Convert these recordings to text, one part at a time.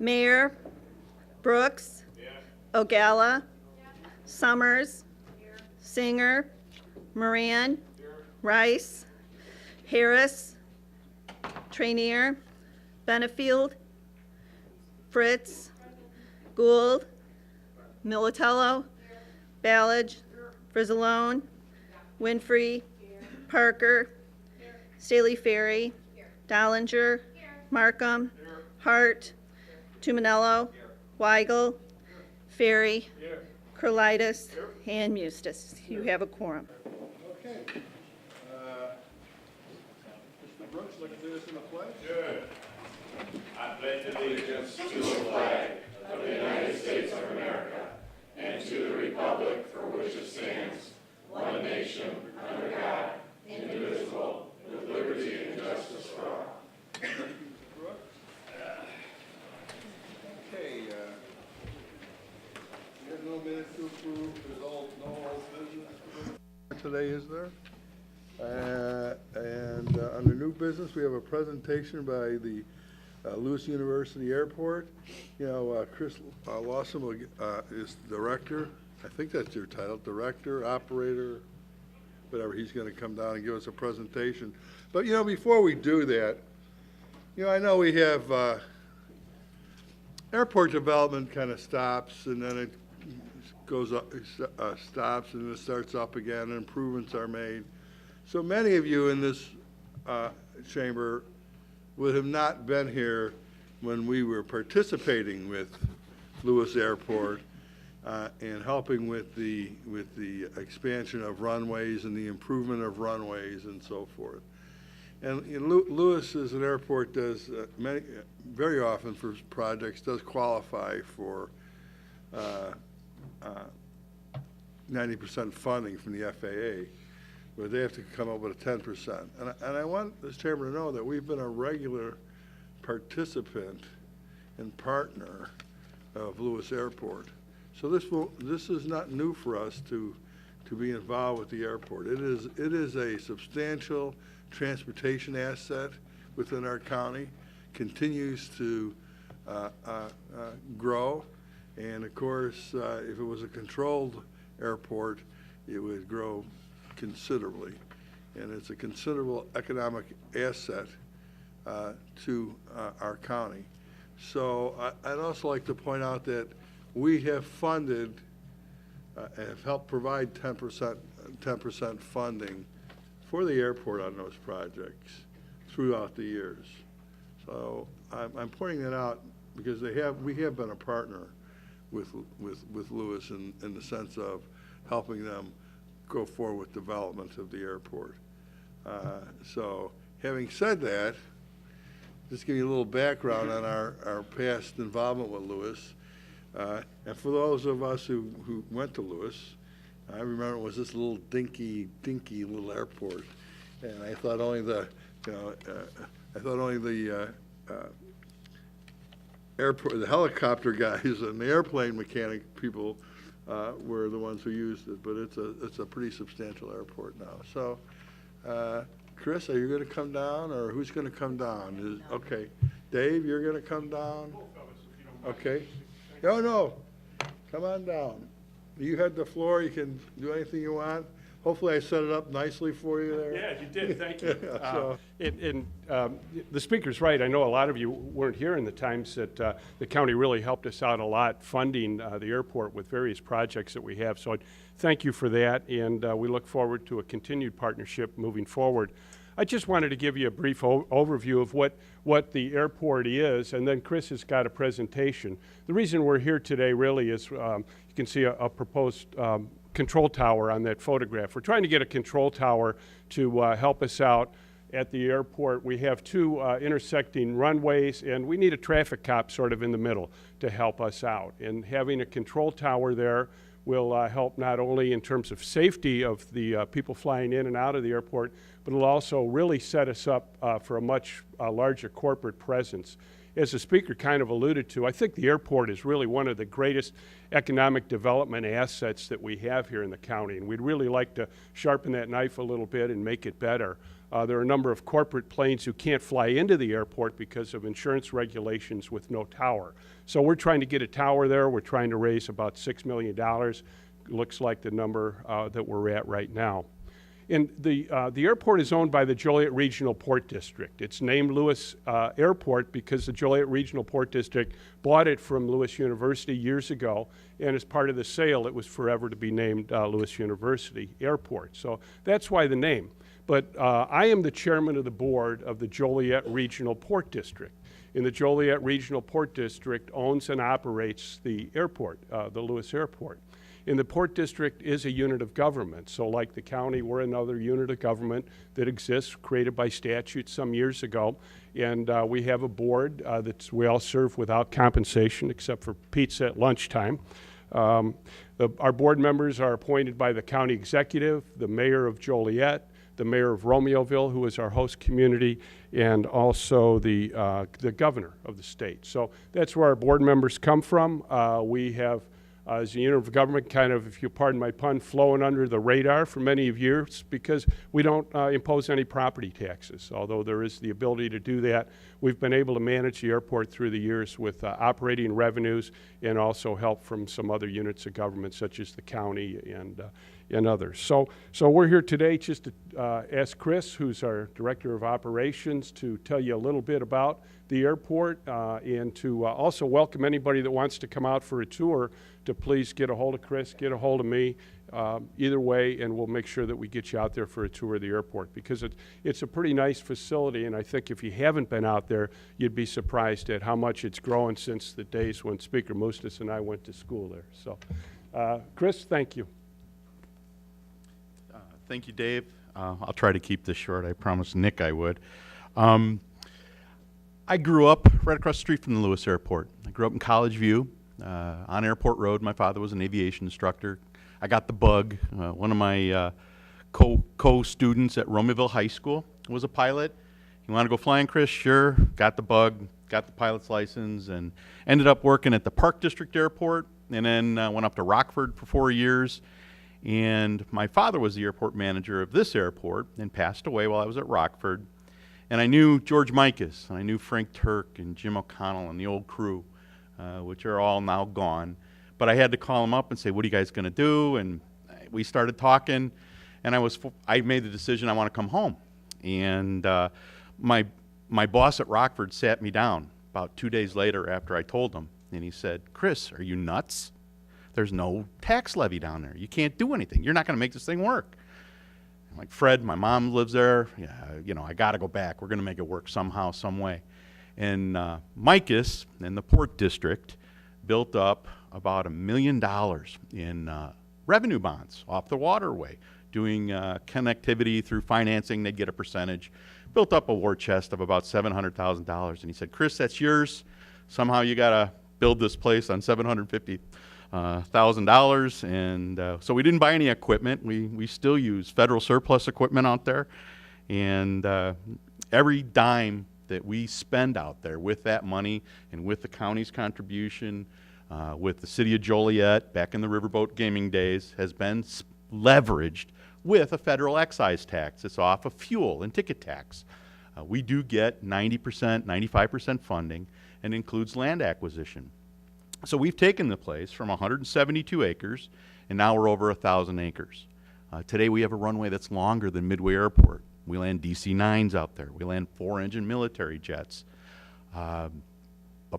Mayor Brooks. Ogalla. Summers. Singer. Moran. Rice. Harris. Trainier. Benefield. Fritz. Gould. Militello. Ballage. Frizzalone. Winfrey. Parker. Staley Ferry. Dollinger. Markham. Hart. Tuminello. Weigel. Ferry. Curlitis. And Mustis. You have a quorum. Okay. Mr. Brooks, like to do this in the pledge? Good. I pledge allegiance to the flag of the United States of America and to the republic for which it stands, one nation, under God, indivisible, with liberty and justice for all. Mr. Brooks? Okay, we have no minutes to approve, there's no old business today, is there? And under new business, we have a presentation by the Lewis University Airport. You know, Chris Lawson is director. I think that's your title, director, operator, whatever. He's going to come down and give us a presentation. But, you know, before we do that, you know, I know we have airport development kind of stops, and then it goes up, stops, and it starts up again, and improvements are made. So many of you in this chamber would have not been here when we were participating with Lewis Airport and helping with the expansion of runways and the improvement of runways and so forth. And Lewis as an airport does very often for projects does qualify for 90% funding from the FAA, where they have to come up with a 10%. And I want this chamber to know that we've been a regular participant and partner of Lewis Airport. So this is not new for us to be involved with the airport. It is a substantial transportation asset within our county, continues to grow, and of course, if it was a controlled airport, it would grow considerably, and it's a considerable economic asset to our county. So I'd also like to point out that we have funded, have helped provide 10% funding for the airport on those projects throughout the years. So I'm pointing that out because we have been a partner with Lewis in the sense of helping them go forward with development of the airport. So having said that, just give you a little background on our past involvement with Lewis. And for those of us who went to Lewis, I remember it was this little dinky little airport, and I thought only the airport, the helicopter guys and the airplane mechanic people were the ones who used it, but it's a pretty substantial airport now. So, Chris, are you going to come down, or who's going to come down? Okay, Dave, you're going to come down. Okay. No, come on down. You had the floor. You can do anything you want. Hopefully I set it up nicely for you there. Yeah, you did. Thank you. So. The speaker's right. I know a lot of you weren't here in the times that the county really helped us out a lot funding the airport with various projects that we have. So thank you for that, and we look forward to a continued partnership moving forward. I just wanted to give you a brief overview of what the airport is, and then Chris has got a presentation. The reason we're here today really is you can see a proposed control tower on that photograph. We're trying to get a control tower to help us out at the airport. We have two intersecting runways, and we need a traffic cop sort of in the middle to help us out. And having a control tower there will help not only in terms of safety of the people flying in and out of the airport, but it'll also really set us up for a much larger corporate presence. as the speaker kind of alluded to, I think the airport is really one of the greatest economic development assets that we have here in the county, and we'd really like to sharpen that knife a little bit and make it better. There are a number of corporate planes who can't fly into the airport because of insurance regulations with no tower. So we're trying to get a tower there. We're trying to raise about $6 million. Looks like the number that we're at right now. And the airport is owned by the Joliet Regional Port District. It's named Lewis Airport because the Joliet Regional Port District bought it from Lewis University years ago, and as part of the sale, it was forever to be named Lewis University Airport. So that's why the name. But I am the chairman of the board of the Joliet Regional Port District. And the Joliet Regional Port District owns and operates the airport, the Lewis Airport. And the Port District is a unit of government. So like the county, we're another unit of government that exists, created by statute some years ago. And we have a board that we all serve without compensation, except for pizza at lunchtime. Our board members are appointed by the county executive, the mayor of Joliet, the mayor of Romeoville, who is our host community, and also the governor of the state. So that's where our board members come from. We have, as a unit of government, kind of, if you pardon my pun, flowing under the radar for many of years because we don't impose any property taxes. Although there is the ability to do that, we've been able to manage the airport through the years with operating revenues and also help from some other units of government such as the county and others. So we're here today just to ask Chris, who's our Director of Operations, to tell you a little bit about the airport and to also welcome anybody that wants to come out for a tour to please get a hold of Chris, get a hold of me, either way, and we'll make sure that we get you out there for a tour of the airport because it's a pretty nice facility, and I think if you haven't been out there, you'd be surprised at how much it's grown since the days when Speaker Mustis and I went to school there. So, Chris, thank you. Thank you, Dave. I'll try to keep this short. I promised Nick I would. I grew up right across the street from the Lewis Airport. I grew up in College View on Airport Road. My father was an aviation instructor. I got the bug. One of my co-students at Romeoville High School was a pilot. You want to go flying, Chris? Sure. Got the bug, got the pilot's license, and ended up working at the Park District Airport, and then went up to Rockford for 4 years. And my father was the airport manager of this airport and passed away while I was at Rockford. And I knew George Mikas, and I knew Frank Turk and Jim O'Connell and the old crew, which are all now gone. But I had to call them up and say, what are you guys going to do? And we started talking, and I made the decision I want to come home. And my boss at Rockford sat me down about 2 days later after I told him, and he said, Chris, are you nuts? There's no tax levy down there. You can't do anything. You're not going to make this thing work. I'm like, Fred, my mom lives there. Yeah, you know, I got to go back. We're going to make it work somehow, some way. And Mikas and the Port District built up about $1 million in revenue bonds off the waterway, doing connectivity through financing. They'd get a percentage. Built up a war chest of about $700,000. And he said, Chris, that's yours. Somehow you got to build this place on $750,000, and so we didn't buy any equipment. We still use federal surplus equipment out there, and every dime that we spend out there with that money and with the county's contribution, with the city of Joliet back in the riverboat gaming days, has been leveraged with a federal excise tax. It's off of fuel and ticket tax. We do get 90%, 95% funding, and includes land acquisition. So we've taken the place from 172 acres, and now we're over 1,000 acres. Today we have a runway that's longer than Midway Airport. We land DC-9s out there. We land 4-engine military jets. The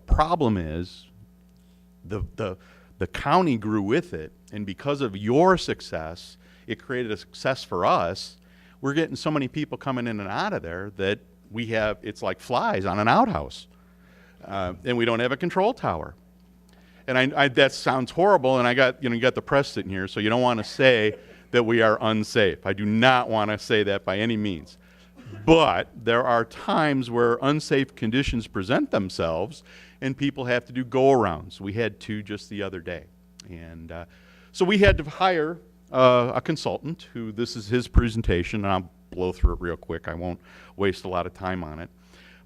problem is the county grew with it, and because of your success, it created a success for us. We're getting so many people coming in and out of there that it's like flies on an outhouse. And we don't have a control tower. And that sounds horrible, and you got the press sitting here, so you don't want to say that we are unsafe. I do not want to say that by any means. But there are times where unsafe conditions present themselves, and people have to do go-arounds. We had 2 just the other day. And so we had to hire a consultant this is his presentation, and I'll blow through it real quick. I won't waste a lot of time on it.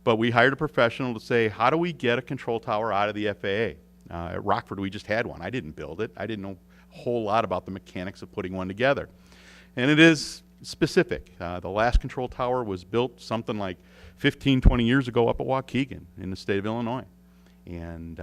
But we hired a professional to say, how do we get a control tower out of the FAA? At Rockford, we just had one. I didn't build it. I didn't know a whole lot about the mechanics of putting one together. And it is specific. The last control tower was built something like 15, 20 years ago up at Waukegan in the state of Illinois. And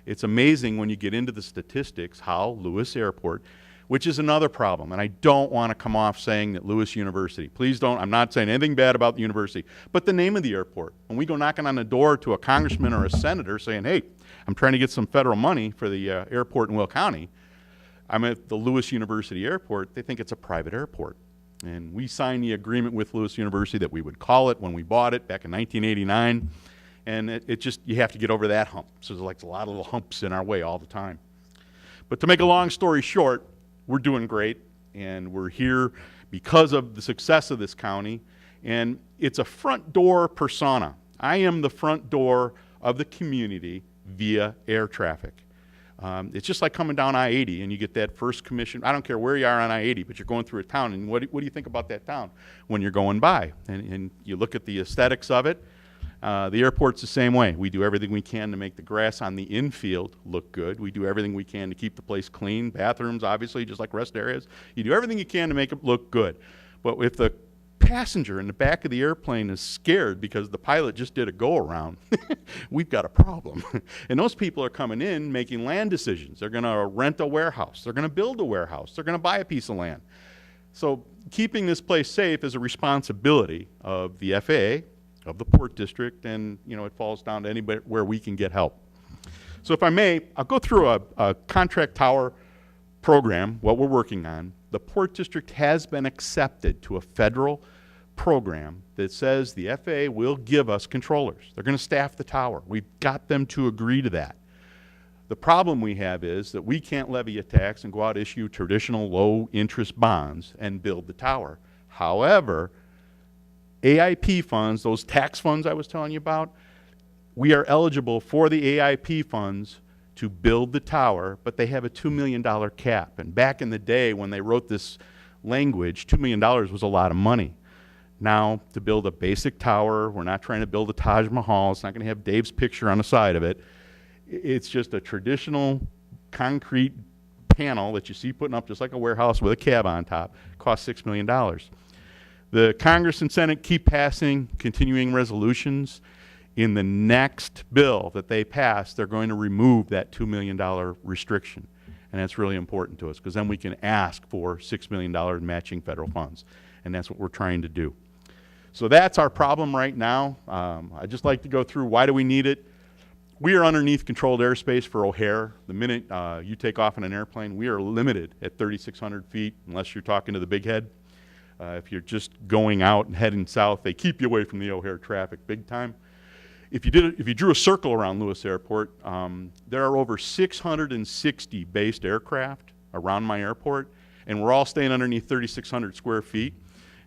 it's amazing when you get into the statistics how Lewis Airport, which is another problem, and I don't want to come off saying that Lewis University, please don't, I'm not saying anything bad about the university, but the name of the airport. When we go knocking on the door to a congressman or a senator saying, hey, I'm trying to get some federal money for the airport in Will County, I'm at the Lewis University Airport, they think it's a private airport. And we signed the agreement with Lewis University that we would call it when we bought it back in 1989. And it just, you have to get over that hump. So there's like a lot of little humps in our way all the time. But to make a long story short, we're doing great. And we're here because of the success of this county. And it's a front door persona. I am the front door of the community via air traffic. It's just like coming down I-80 and you get that first commission. I don't care where you are on I-80, but you're going through a town. And what do you think about that town when you're going by? And you look at the aesthetics of it. The airport's the same way. We do everything we can to make the grass on the infield look good. We do everything we can to keep the place clean. Bathrooms, obviously, just like rest areas. You do everything you can to make it look good. But if the passenger in the back of the airplane is scared because the pilot just did a go-around, we've got a problem. And those people are coming in making land decisions. They're going to rent a warehouse. They're going to build a warehouse. They're going to buy a piece of land. So keeping this place safe is a responsibility of the FAA, of the Port District, and it falls down to anybody where we can get help. So if I may, I'll go through a contract tower program, what we're working on. The Port District has been accepted to a federal program that says the FAA will give us controllers. They're going to staff the tower. We've got them to agree to that. The problem we have is that we can't levy a tax and go out and issue traditional low-interest bonds and build the tower. However, AIP funds, those tax funds I was telling you about, we are eligible for the AIP funds to build the tower, but they have a $2 million cap. And back in the day when they wrote this language, $2 million was a lot of money. Now, to build a basic tower, we're not trying to build a Taj Mahal. It's not going to have Dave's picture on the side of it. It's just a traditional concrete panel that you see putting up just like a warehouse with a cab on top. It costs $6 million. The Congress and Senate keep passing continuing resolutions. In the next bill that they pass, they're going to remove that $2 million restriction. And that's really important to us because then we can ask for $6 million matching federal funds. And that's what we're trying to do. So that's our problem right now. I'd just like to go through why do we need it. We are underneath controlled airspace for O'Hare. The minute you take off in an airplane, we are limited at 3,600 feet unless you're talking to the big head. If you're just going out and heading south, they keep you away from the O'Hare traffic big time. If you drew a circle around Lewis Airport, there are over 660 based aircraft around my airport, and we're all staying underneath 3,600 square feet.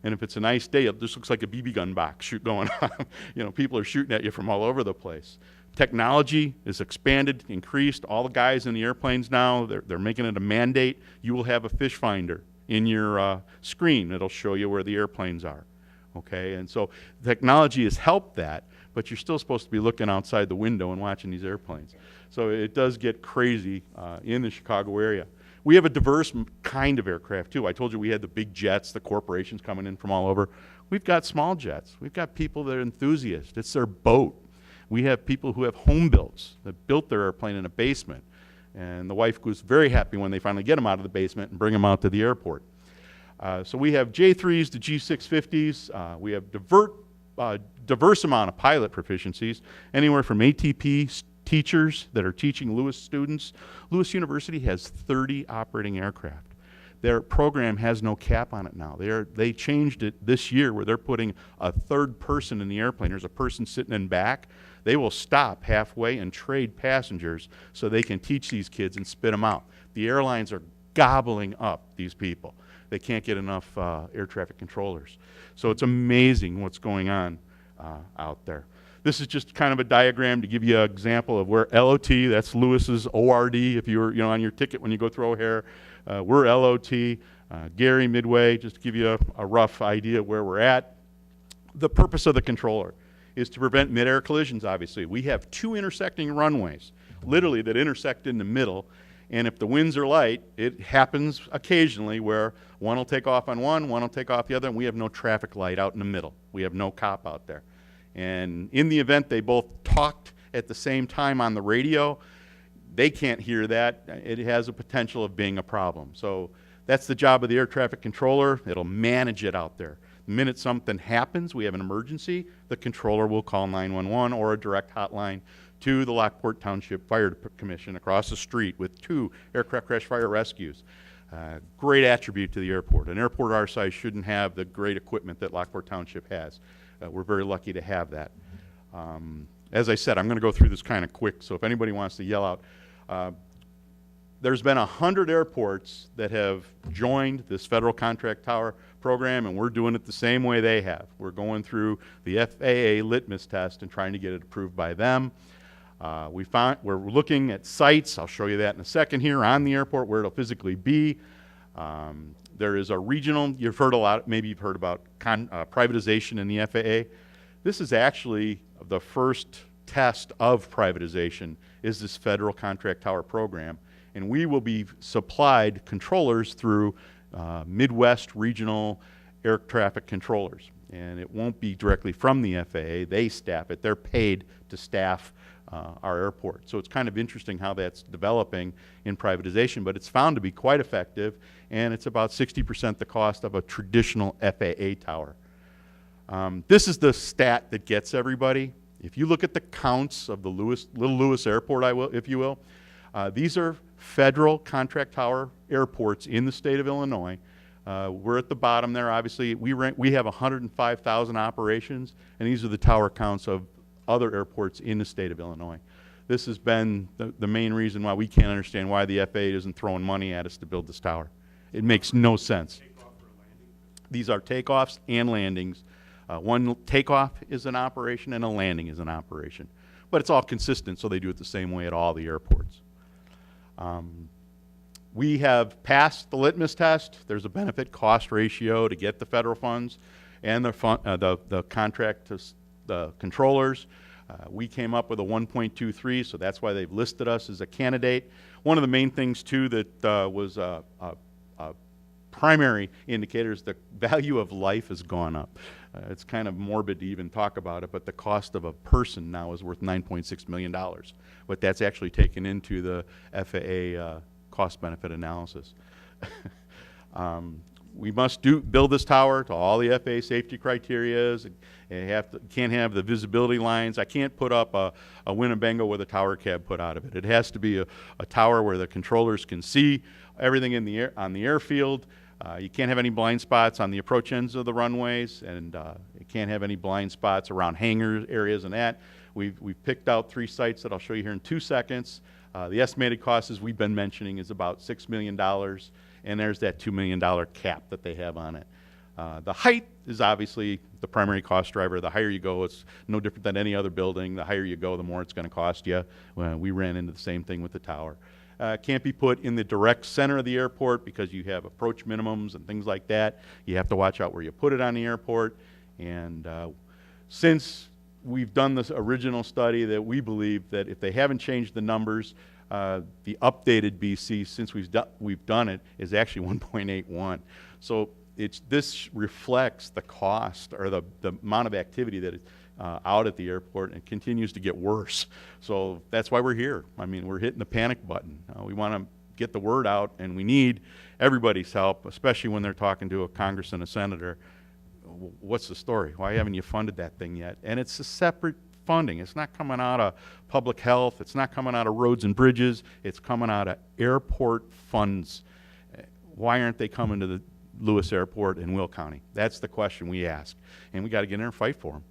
And if it's a nice day, it just looks like a BB gun box going on. People are shooting at you from all over the place. Technology is expanded, increased. All the guys in the airplanes now, they're making it a mandate. You will have a fish finder in your screen. It'll show you where the airplanes are. Okay, and so technology has helped that, but you're still supposed to be looking outside the window and watching these airplanes. So it does get crazy in the Chicago area. We have a diverse kind of aircraft too. I told you we had the big jets, the corporations coming in from all over. We've got small jets. We've got people that are enthusiasts. It's their boat. We have people who have home builds that built their airplane in a basement. And the wife was very happy when they finally get them out of the basement and bring them out to the airport. So we have J3s to G650s. We have diverse amount of pilot proficiencies, anywhere from ATP teachers that are teaching Lewis students. Lewis University has 30 operating aircraft. Their program has no cap on it now. They changed it this year where they're putting a third person in the airplane. There's a person sitting in back. They will stop halfway and trade passengers so they can teach these kids and spit them out. The airlines are gobbling up these people. They can't get enough air traffic controllers. So it's amazing what's going on out there. This is just kind of a diagram to give you an example of where LOT, that's Lewis's ORD, if you're on your ticket when you go through O'Hare, we're LOT, Gary, Midway, just to give you a rough idea of where we're at. The purpose of the controller is to prevent mid-air collisions, obviously. We have 2 intersecting runways, literally, that intersect in the middle. And if the winds are light, it happens occasionally where one will take off on one will take off the other, and we have no traffic light out in the middle. We have no cop out there. And in the event they both talked at the same time on the radio, they can't hear that. It has a potential of being a problem. So that's the job of the air traffic controller. It'll manage it out there. The minute something happens, we have an emergency, the controller will call 911 or a direct hotline to the Lockport Township Fire Commission across the street with 2 aircraft crash fire rescues. Great attribute to the airport. An airport our size shouldn't have the great equipment that Lockport Township has. We're very lucky to have that. As I said, I'm going to go through this kind of quick, so if anybody wants to yell out. There's been 100 airports that have joined this federal contract tower program, and we're doing it the same way they have. We're going through the FAA litmus test and trying to get it approved by them. We're looking at sites, I'll show you that in a second here, on the airport where it'll physically be. There is a regional, you've heard a lot, maybe you've heard about privatization in the FAA. This is actually the first test of privatization, is this federal contract tower program. And we will be supplied controllers through Midwest Regional Air Traffic Controllers. And it won't be directly from the FAA. They staff it. They're paid to staff our airport. So it's kind of interesting how that's developing in privatization, but it's found to be quite effective, and it's about 60% the cost of a traditional FAA tower. This is the stat that gets everybody. If you look at the counts of the Little Lewis Airport, if you will, these are federal contract tower airports in the state of Illinois. We're at the bottom there, obviously. We have 105,000 operations, and these are the tower counts of other airports in the state of Illinois. This has been the main reason why we can't understand why the FAA isn't throwing money at us to build this tower. It makes no sense. These are takeoffs and landings. One takeoff is an operation and a landing is an operation. But it's all consistent, so they do it the same way at all the airports. We have passed the litmus test. There's a benefit-cost ratio to get the federal funds and the contract to the controllers. We came up with a 1.23, so that's why they've listed us as a candidate. One of the main things, too, that was a primary indicator is the value of life has gone up. It's kind of morbid to even talk about it, but the cost of a person now is worth $9.6 million. But that's actually taken into the FAA cost-benefit analysis. We must build this tower to all the FAA safety criteria. Can't have the visibility lines. I can't put up a Winnebago with a tower cab put out of it. It has to be a tower where the controllers can see everything in the air, on the airfield. You can't have any blind spots on the approach ends of the runways, and you can't have any blind spots around hangar areas and that. We've picked out 3 sites that I'll show you here in 2 seconds. The estimated cost, as we've been mentioning, is about $6 million, and there's that $2 million cap that they have on it. The height is obviously the primary cost driver. The higher you go, it's no different than any other building. The higher you go, the more it's going to cost you. We ran into the same thing with the tower. Can't be put in the direct center of the airport because you have approach minimums and things like that. You have to watch out where you put it on the airport. And since we've done this original study, that we believe that if they haven't changed the numbers, the updated BC, since we've done it, is actually 1.81. So this reflects the cost or the amount of activity that is out at the airport, and continues to get worse. So that's why we're here. I mean, we're hitting the panic button. We want to get the word out, and we need everybody's help, especially when they're talking to a Congress and a senator. What's the story? Why haven't you funded that thing yet? And it's a separate funding. It's not coming out of public health. It's not coming out of roads and bridges. It's coming out of airport funds. Why aren't they coming to the Lewis Airport in Will County? That's the question we ask, and we got to get in there and fight for them.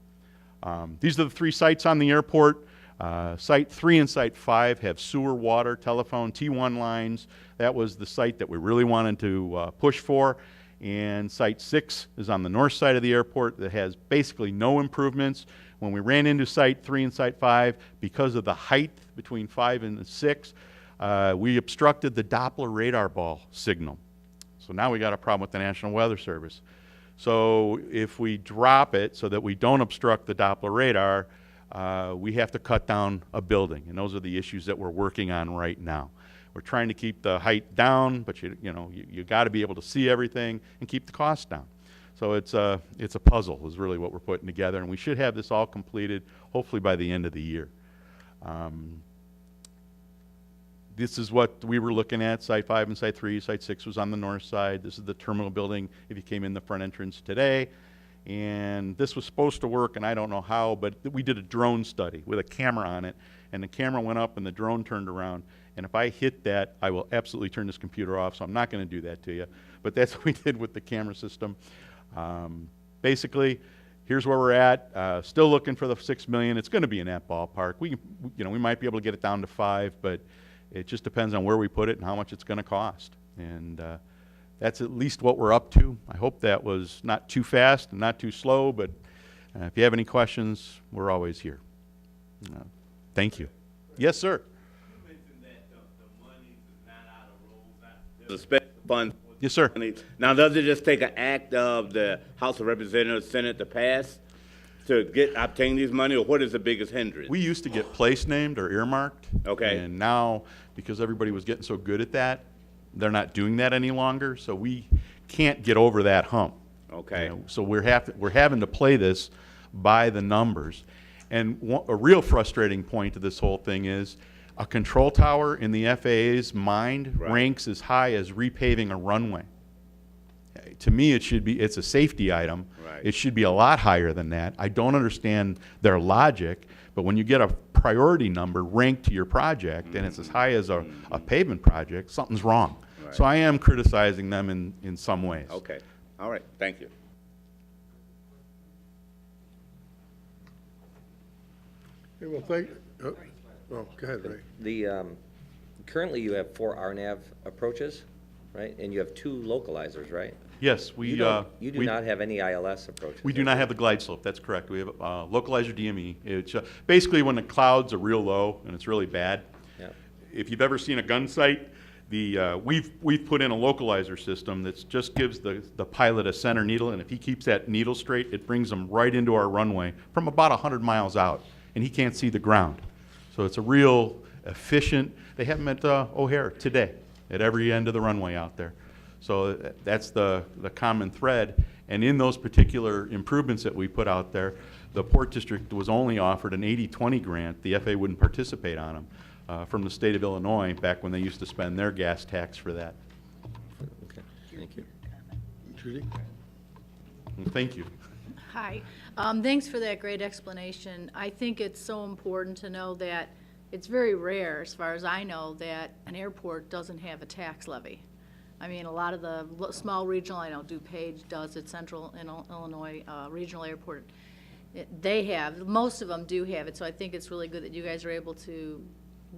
These are the 3 sites on the airport. Site 3 and Site 5 have sewer, water, telephone, T1 lines. That was the site that we really wanted to push for. And Site 6 is on the north side of the airport that has basically no improvements. When we ran into Site 3 and Site 5, because of the height between 5 and 6, we obstructed the Doppler radar ball signal. So now we got a problem with the National Weather Service. So if we drop it so that we don't obstruct the Doppler radar, we have to cut down a building, and those are the issues that we're working on right now. We're trying to keep the height down, but you got to be able to see everything and keep the cost down. So it's a puzzle is really what we're putting together, and we should have this all completed hopefully by the end of the year. This is what we were looking at, Site 5 and Site 3. Site 6 was on the north side. This is the terminal building if you came in the front entrance today. And this was supposed to work, and I don't know how, but we did a drone study with a camera on it, and the camera went up and the drone turned around. And if I hit that, I will absolutely turn this computer off, so I'm not going to do that to you. But that's what we did with the camera system. Basically, here's where we're at. Still looking for the $6 million. It's going to be in that ballpark. We might be able to get it down to 5, but it just depends on where we put it and how much it's going to cost. And that's at least what we're up to. I hope that was not too fast and not too slow, but if you have any questions, we're always here. Thank you. Yes, sir. You mentioned that the money is not out of roads. There's a special fund. Yes, sir. Now, does it just take an act of the House of Representatives, Senate to pass to obtain these money, or what is the biggest hindrance? We used to get place named or earmarked. Okay. And now, because everybody was getting so good at that, they're not doing that any longer, so we can't get over that hump. Okay. So we're having to play this by the numbers. And a real frustrating point to this whole thing is a control tower in the FAA's mind Right. ranks as high as repaving a runway. To me, it's a safety item. Right. It should be a lot higher than that. I don't understand their logic, but when you get a priority number ranked to your project and it's as high as a pavement project, something's wrong. Right. So I am criticizing them in some ways. Okay. All right. Thank you. Okay, well, go ahead, Ray. Currently, you have 4 RNAV approaches, right? And you have 2 localizers, right? Yes, You do not have any ILS approaches. we do not have the glide slope, that's correct. We have localizer DME. It's basically when the clouds are real low and it's really bad. Yeah. If you've ever seen a gun sight, we've put in a localizer system that just gives the pilot a center needle, and if he keeps that needle straight, it brings him right into our runway from about 100 miles out, and he can't see the ground. So it's a real efficient. They have them at O'Hare today, at every end of the runway out there. So that's the common thread. And in those particular improvements that we put out there, the Port District was only offered an 80-20 grant. The FAA wouldn't participate on them from the state of Illinois back when they used to spend their gas tax for that. Okay, thank you. Judy? Thank you. Hi. Thanks for that great explanation. I think it's so important to know that it's very rare, as far as I know, that an airport doesn't have a tax levy. I mean, a lot of the small regional, I know DuPage does it, Central Illinois Regional Airport, they have, most of them do have it, so I think it's really good that you guys are able to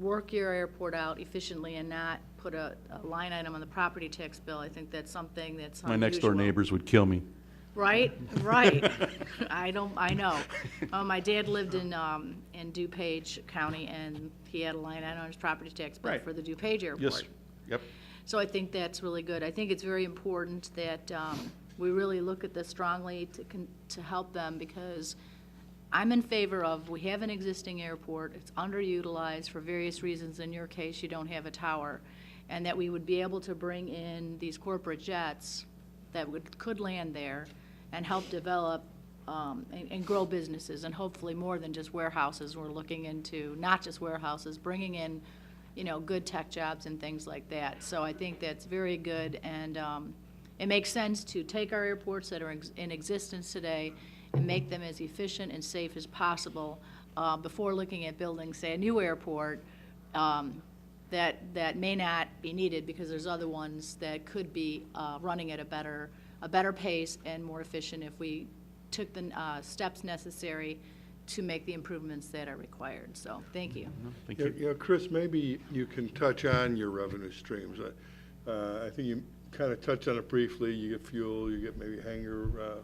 work your airport out efficiently and not put a line item on the property tax bill. I think that's something that's My next door unusual. neighbors would kill me. Right. I know. My dad lived in DuPage County, and he had a line item on his property tax bill Right. for the DuPage Airport. Yes. Yep. So I think that's really good. I think it's very important that we really look at this strongly to help them, because I'm in favor of, we have an existing airport, it's underutilized for various reasons. In your case, you don't have a tower, and that we would be able to bring in these corporate jets that could land there and help develop and grow businesses, and hopefully more than just warehouses. We're looking into not just warehouses, bringing in, good tech jobs and things like that. So I think that's very good, and it makes sense to take our airports that are in existence today and make them as efficient and safe as possible before looking at building, say, a new airport that may not be needed, because there's other ones that could be running at a better pace and more efficient if we took the steps necessary to make the improvements that are required. So, thank you. Thank you. Chris, maybe you can touch on your revenue streams. I think you kind of touched on it briefly. You get fuel, you get maybe hangar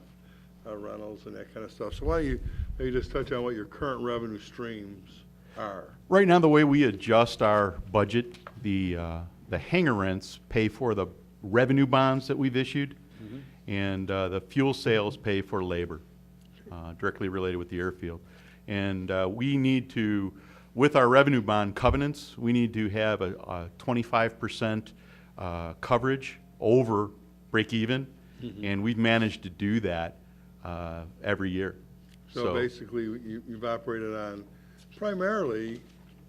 rentals and that kind of stuff. So why don't you maybe just touch on what your current revenue streams are? Right now, the way we adjust our budget, the hangar rents pay for the revenue bonds that we've issued. and the fuel sales pay for labor, directly related with the airfield. And we need to, with our revenue bond covenants, we need to have a 25% coverage over break even, and we've managed to do that every year. So basically, you've operated on, primarily,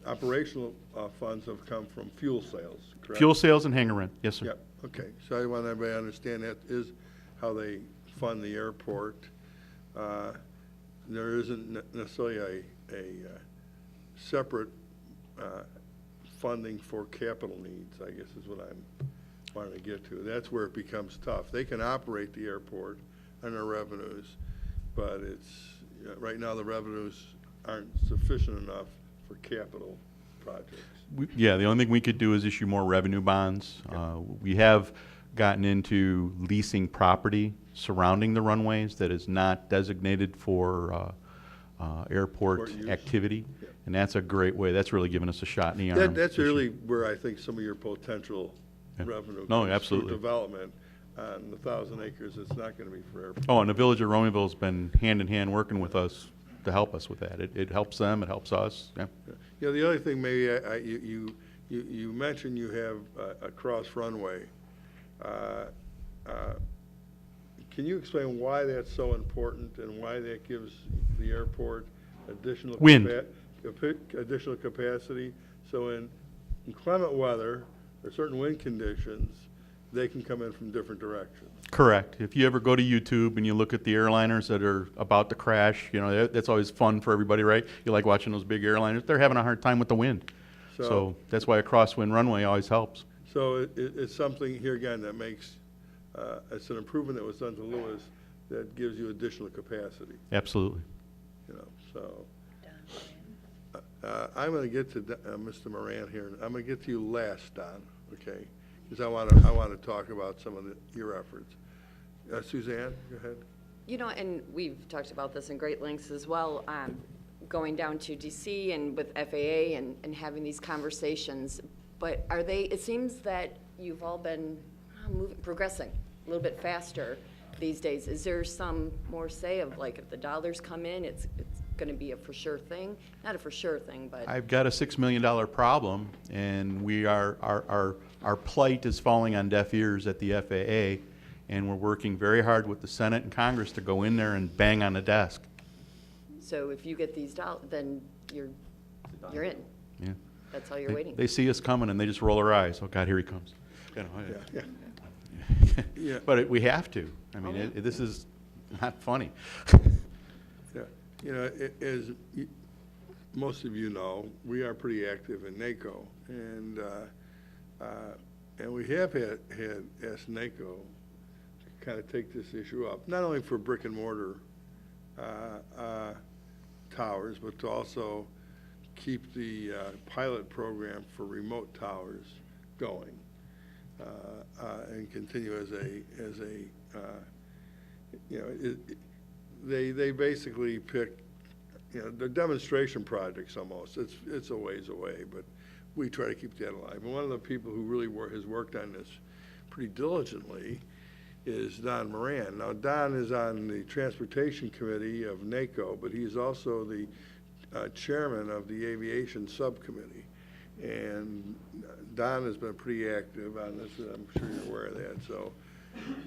operational funds have come from fuel sales, correct? Fuel sales and hangar rent, yes, sir. Yep, okay. So I want everybody to understand that is how they fund the airport. There isn't necessarily a separate funding for capital needs, I guess is what I'm wanting to get to. That's where it becomes tough. They can operate the airport on their revenues, but it's, right now the revenues aren't sufficient enough for capital projects. Yeah, the only thing we could do is issue more revenue bonds. We have gotten into leasing property surrounding the runways that is not designated for airport use. activity, and that's a great way. That's really given us a shot in the arm. That's really where I think some of your potential revenue No, comes through absolutely. development on the 1,000 acres. It's not going to be for airport. Oh, and the Village of Romeoville's been hand in hand working with us to help us with that. It helps them, it helps us, yeah. You know, the other thing, maybe, you mentioned you have a cross runway. Can you explain why that's so important and why that gives the airport additional Wind. additional capacity? So in inclement weather or certain wind conditions, they can come in from different directions. Correct. If you ever go to YouTube and you look at the airliners that are about to crash, you know, that's always fun for everybody, right? You like watching those big airliners. They're having a hard time with the wind. So that's why a crosswind runway always helps. So it's something here again that makes, it's an improvement that was done to Lewis that gives you additional capacity, Absolutely. you know, so. I'm going to get to Mr. Moran here. I'm going to get to you last, Don, okay? Because I want to talk about some of your efforts. Suzanne, go ahead. You know, and we've talked about this in great lengths as well, going down to DC and with FAA and having these conversations. But are they, it seems that you've all been progressing a little bit faster these days. Is there some more say of, like, if the dollars come in, it's going to be a for sure thing? Not a for sure thing, but. I've got a $6 million problem, and we are, our plight is falling on deaf ears at the FAA, and we're working very hard with the Senate and Congress to go in there and bang on the desk. So if you get these dollars, then you're in. Yeah. That's all you're waiting. They see us coming, and they just roll their eyes. Oh, God, here he comes. You know, Yeah. Yeah. But we have to. I mean, this is not funny. Yeah. You know, as most of you know, we are pretty active in NACO, and we have had asked NACO to kind of take this issue up, not only for brick and mortar towers, but to also keep the pilot program for remote towers going, and continue as a you know, they basically pick, you know, they're demonstration projects almost. It's a ways away, but we try to keep that alive. And one of the people who really has worked on this pretty diligently is Don Moran. Now, Don is on the Transportation Committee of NACO, but he's also the chairman of the Aviation Subcommittee. And Don has been pretty active on this, and I'm sure you're aware of that. So,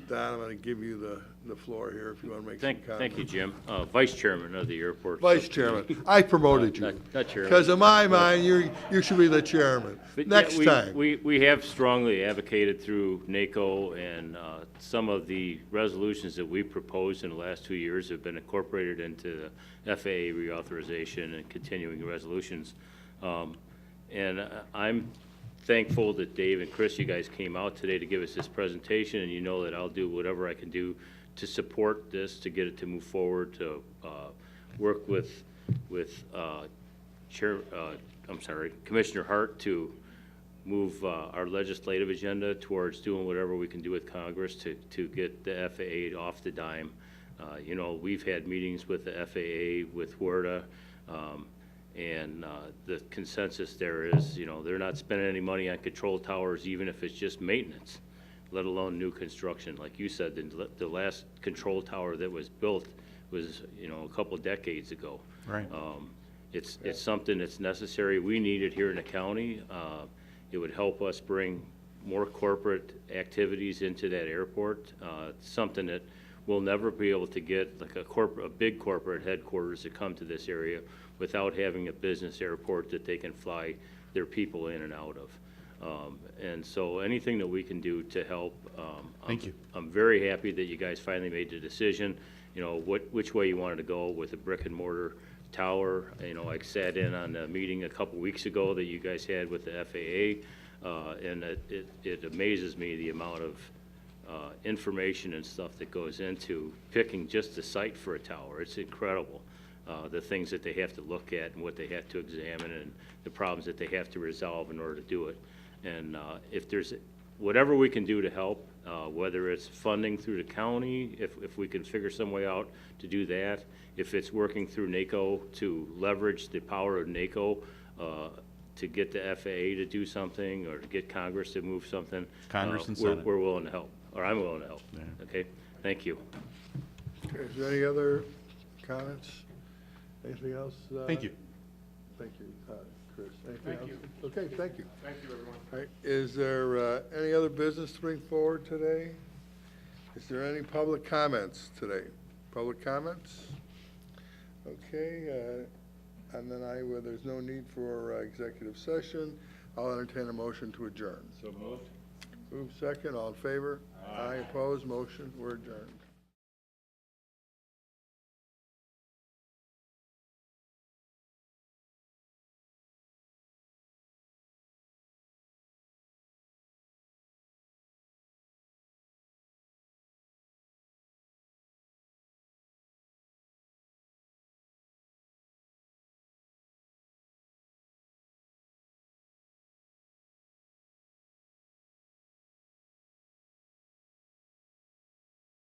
Don, I'm going to give you the floor here if you want to make some comments. Thank you, Jim. Vice Chairman of the airport. Vice Chairman. I promoted you. Not Chairman. Because in my mind, you should be the chairman. But Next yeah, time. We have strongly advocated through NACO, and some of the resolutions that we proposed in the last 2 years have been incorporated into the FAA reauthorization and continuing resolutions. And I'm thankful that Dave and Chris, you guys came out today to give us this presentation, and you know that I'll do whatever I can do to support this, to get it to move forward, to work with Commissioner Hart to move our legislative agenda towards doing whatever we can do with Congress to get the FAA off the dime. You know, we've had meetings with the FAA, with WERDA, and the consensus there is, you know, they're not spending any money on control towers, even if it's just maintenance. let alone new construction. Like you said, the last control tower that was built was, you know, a couple decades ago. Right. It's something that's necessary. We need it here in the county. It would help us bring more corporate activities into that airport. It's something that we'll never be able to get, like a big corporate headquarters to come to this area without having a business airport that they can fly their people in and out of. And so anything that we can do to help. Thank you. I'm very happy that you guys finally made the decision, you know, which way you wanted to go with a brick and mortar tower. You know, I sat in on a meeting a couple weeks ago that you guys had with the FAA, and it amazes me the amount of information and stuff that goes into picking just the site for a tower. It's incredible, the things that they have to look at and what they have to examine and the problems that they have to resolve in order to do it. And if there's whatever we can do to help, whether it's funding through the county, if we can figure some way out to do that, if it's working through NACO to leverage the power of NACO to get the FAA to do something or to get Congress to move something, Congress and Senate. we're willing to help, or I'm willing to help. Yeah. Okay, thank you. Okay, is there any other comments? Anything else? Thank you. Thank you, Chris. Anything else? Okay, thank you. Thank you, everyone. All right, is there any other business to bring forward today? Is there any public comments today? Public comments? Okay, and then where there's no need for executive session, I'll entertain a motion to adjourn. So moved. Move second, all in favor? Aye. Opposed, motion, we're adjourned.